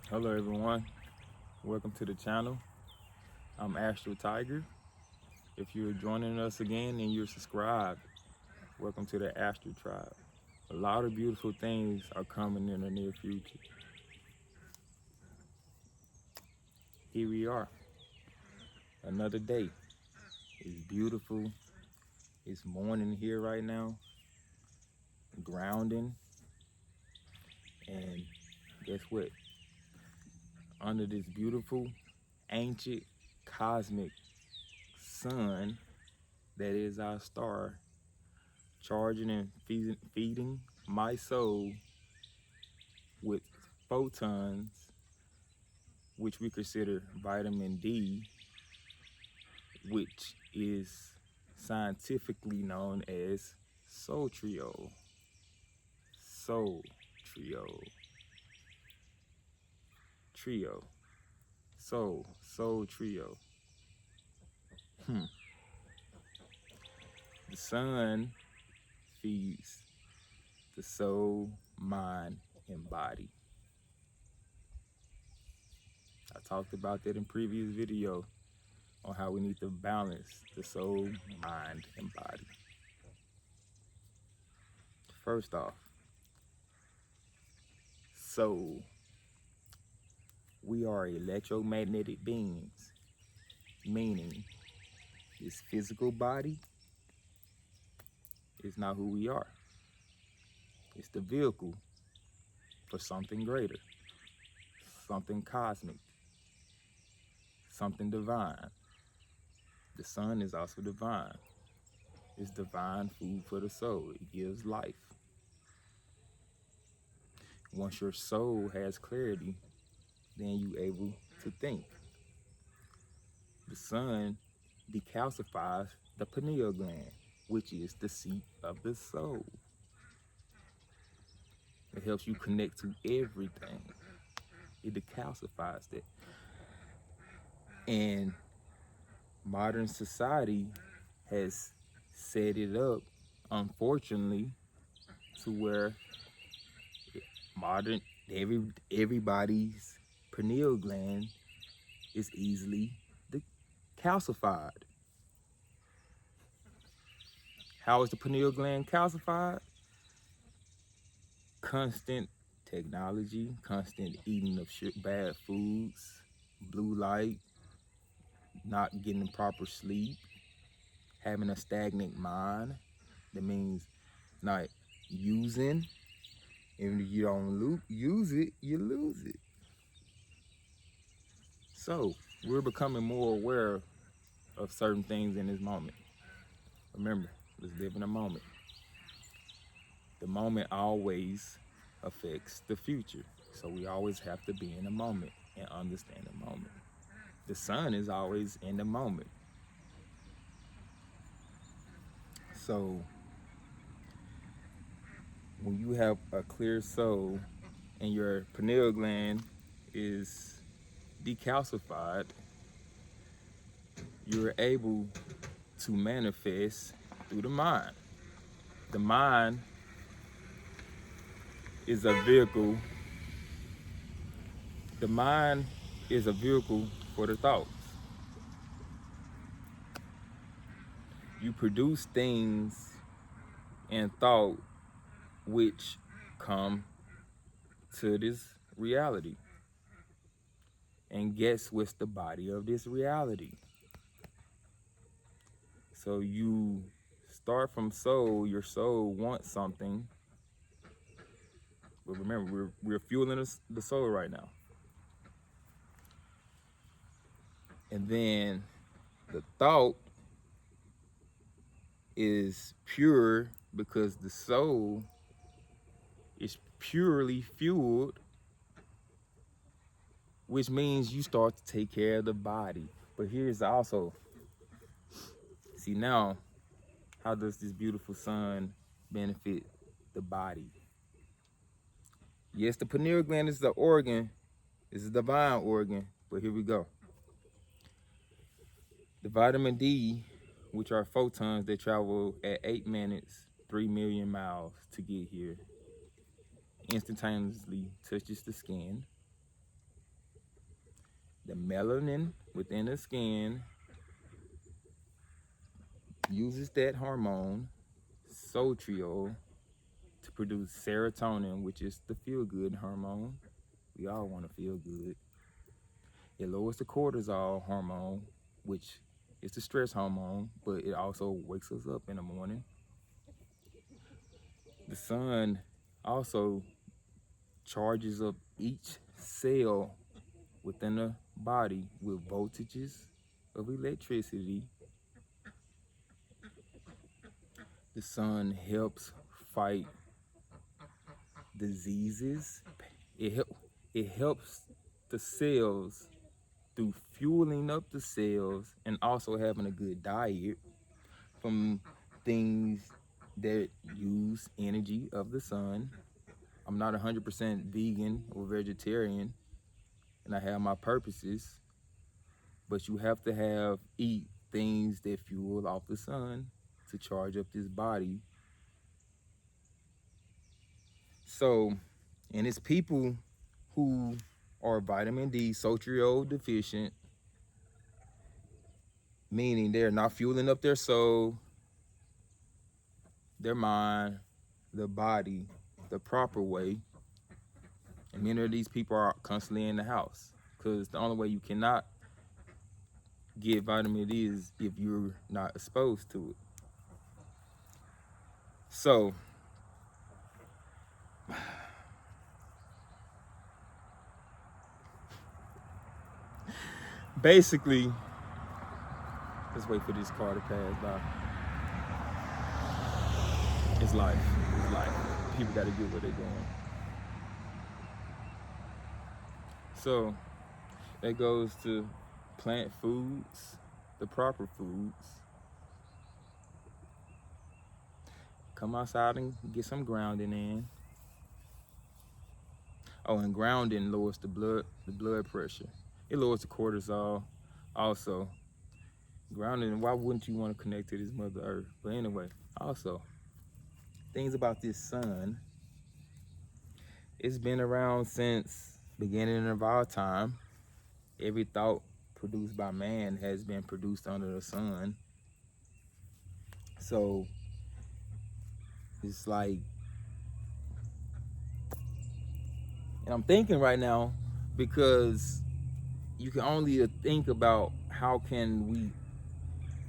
Hello everyone, welcome to the channel. I'm Astro Tiger. If you're joining us again and you're subscribed, welcome to the Astro Tribe. A lot of beautiful things are coming in the near future. Here we are, another day. It's beautiful. It's morning here right now, grounding. And guess what? Under this beautiful, ancient, cosmic sun that is our star, charging and feeding my soul with photons, which we consider vitamin D, which is scientifically known as Soltriol. Soltriol. Trio. Soul trio. The sun feeds the soul, mind, and body. I talked about that in previous video on how we need to balance the soul, mind, and body. First off, soul. We are electromagnetic beings, meaning this physical body is not who we are. It's the vehicle for something greater, something cosmic, something divine. The sun is also divine. It's divine food for the soul. It gives life. Once your soul has clarity, then you're able to think. The sun decalcifies the pineal gland, which is the seat of the soul. It helps you connect to everything. It decalcifies that. And modern society has set it up, unfortunately, to where everybody's pineal gland is easily calcified. How is the pineal gland calcified? Constant technology, constant eating of bad foods, blue light, not getting proper sleep, having a stagnant mind. That means not using. And if you don't use it, you lose it. So we're becoming more aware of certain things in this moment. Remember, let's live in a moment. The moment always affects the future. So we always have to be in the moment and understand the moment. The sun is always in the moment. So when you have a clear soul and your pineal gland is decalcified, you're able to manifest through the mind. The mind is a vehicle. The mind is a vehicle for the thoughts. You produce things in thought which come to this reality. And guess what's the body of this reality? So you start from soul. Your soul wants something. But remember, we're fueling the soul right now. And then the thought is pure because the soul is purely fueled, which means you start to take care of the body. But here's also, see now, how does this beautiful sun benefit the body? Yes, the pineal gland is the organ, it's a divine organ, but here we go. The vitamin D, which are photons that travel at 8 minutes, 3 million miles to get here, instantaneously touches the skin The melanin within the skin uses that hormone, Soltriol, to produce serotonin, which is the feel-good hormone. We all want to feel good. It lowers the cortisol hormone, which is the stress hormone, but it also wakes us up in the morning. The sun also charges up each cell within the body with voltages of electricity. The sun helps fight diseases. It helps the cells through fueling up the cells and also having a good diet from things that use energy of the sun. I'm not 100% vegan or vegetarian, and I have my purposes, but you have to eat things that fuel off the sun to charge up this body. So, and it's people who are vitamin D, Soltriol deficient, meaning they're not fueling up their soul, their mind, their body the proper way. And many of these people are constantly in the house, because the only way you cannot get vitamin D is if you're not exposed to it. So, basically, let's wait for this car to pass by. It's life. It's life. People got to get where they're going. So, that goes to plant foods, the proper foods. Come outside and get some grounding in. Oh, and grounding lowers the blood pressure. It lowers the cortisol also. Grounding, why wouldn't you want to connect to this Mother Earth? But anyway, also, things about this sun. It's been around since beginning of our time. Every thought produced by man has been produced under the sun. So it's like, and I'm thinking right now, because you can only think about how can we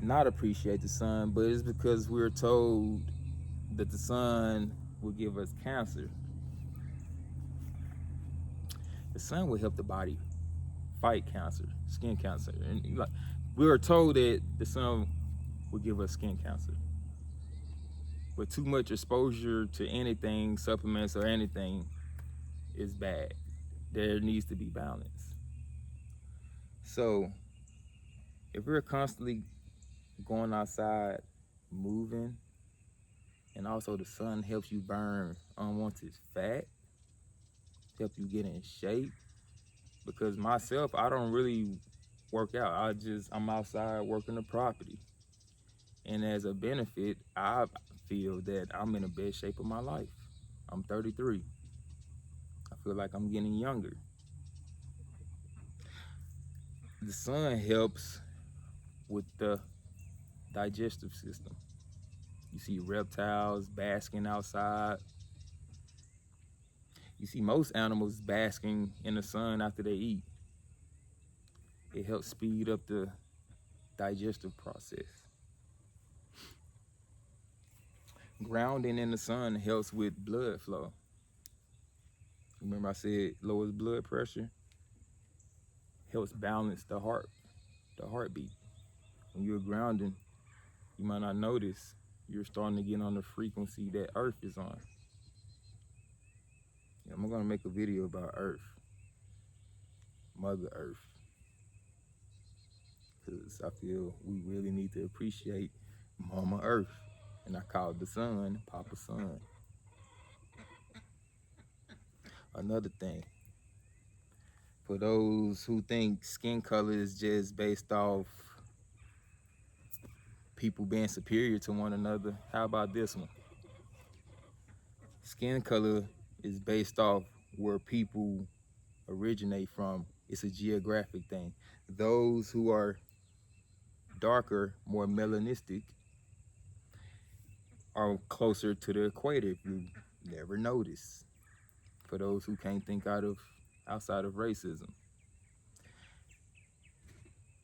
not appreciate the sun, but it's because we're told that the sun will give us cancer. The sun will help the body fight cancer, skin cancer. And like, we were told that the sun will give us skin cancer. But too much exposure to anything, supplements or anything, is bad. There needs to be balance. So if we're constantly going outside, moving, and also the sun helps you burn unwanted fat, help you get in shape. Because myself, I don't really work out. I'm outside working the property. And as a benefit, I feel that I'm in the best shape of my life. I'm 33. I feel like I'm getting younger. The sun helps with the digestive system. You see reptiles basking outside. You see most animals basking in the sun after they eat. It helps speed up the digestive process. Grounding in the sun helps with blood flow. Remember I said lowers blood pressure? Helps balance the heartbeat. When you're grounding, you might not notice you're starting to get on the frequency that Earth is on. I'm gonna make a video about Earth, Mother Earth, because I feel we really need to appreciate Mama Earth, and I call the sun Papa Sun. Another thing, for those who think skin color is just based off people being superior to one another, how about this one? Skin color is based off where people originate from It's a geographic thing. Those who are darker, more melanistic, are closer to the equator, if you never notice. For those who can't think outside of racism.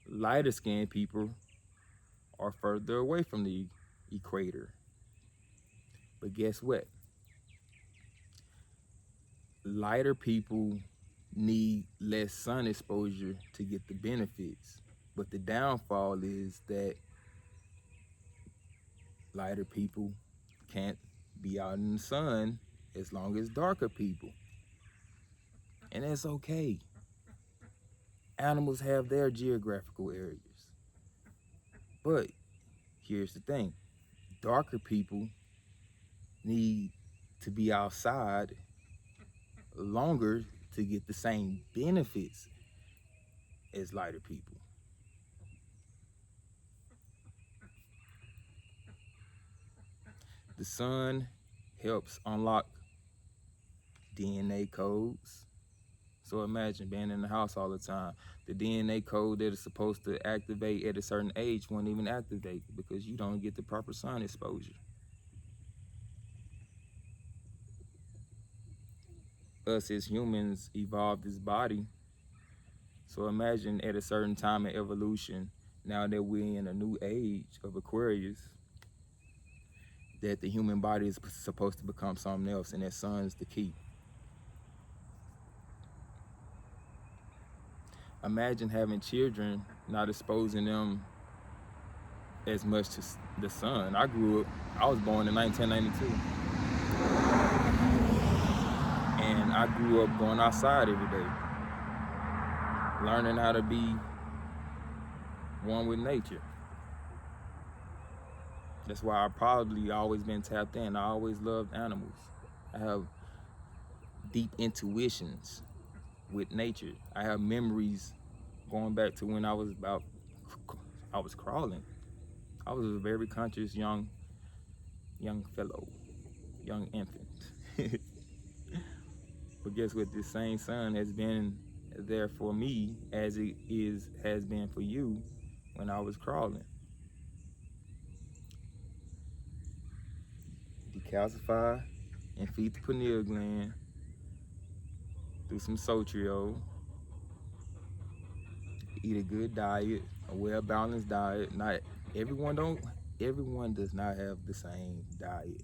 Lighter skinned people are further away from the equator. But guess what? Lighter people need less sun exposure to get the benefits. But the downfall is that lighter people can't be out in the sun as long as darker people. And that's okay. Animals have their geographical areas. But here's the thing. Darker people need to be outside longer to get the same benefits as lighter people. The sun helps unlock DNA codes. So imagine being in the house all the time. The DNA code that is supposed to activate at a certain age won't even activate because you don't get the proper sun exposure. Us as humans evolved this body. So imagine at a certain time in evolution, now that we're in a new age of Aquarius, that the human body is supposed to become something else, and that sun's the key. Imagine having children, not exposing them as much to the sun. I was born in 1992. And I grew up going outside every day, learning how to be one with nature. That's why I probably always been tapped in. I always loved animals. I have deep intuitions with nature. I have memories going back to when I was crawling. I was a very conscious young fellow, young infant. But guess what? This same sun has been there for me as it has been for you when I was crawling. Decalcify and feed the pineal gland through some Soltriol. Eat a good diet, a well-balanced diet. Not everyone does not have the same diet.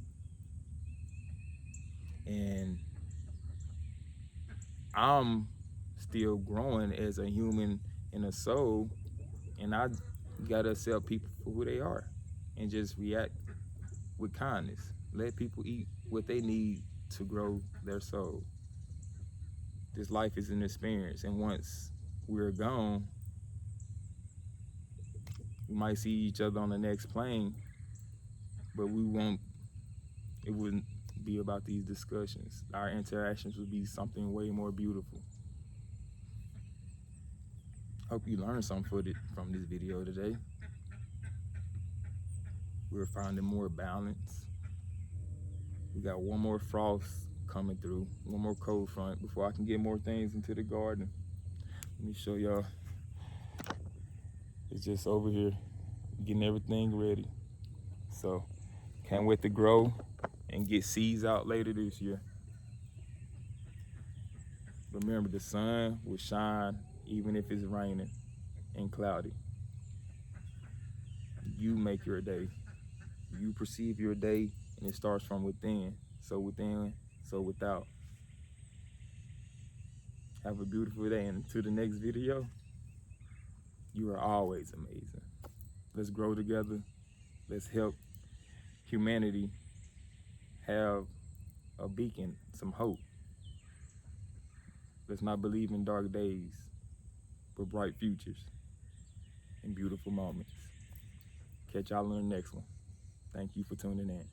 And I'm still growing as a human and a soul, and I gotta accept people for who they are and just react with kindness. Let people eat what they need to grow their soul. This life is an experience, and once we're gone, we might see each other on the next plane, but it wouldn't be about these discussions. Our interactions would be something way more beautiful. Hope you learned something from this video today. We're finding more balance. We got one more frost coming through, one more cold front before I can get more things into the garden. Let me show y'all. It's just over here, getting everything ready. So, can't wait to grow and get seeds out later this year. Remember, the sun will shine even if it's raining and cloudy. You make your day. You perceive your day, and it starts from within. So within, so without. Have a beautiful day, and until the next video, you are always amazing. Let's grow together. Let's help humanity have a beacon, some hope. Let's not believe in dark days, but bright futures and beautiful moments. Catch y'all on the next one. Thank you for tuning in.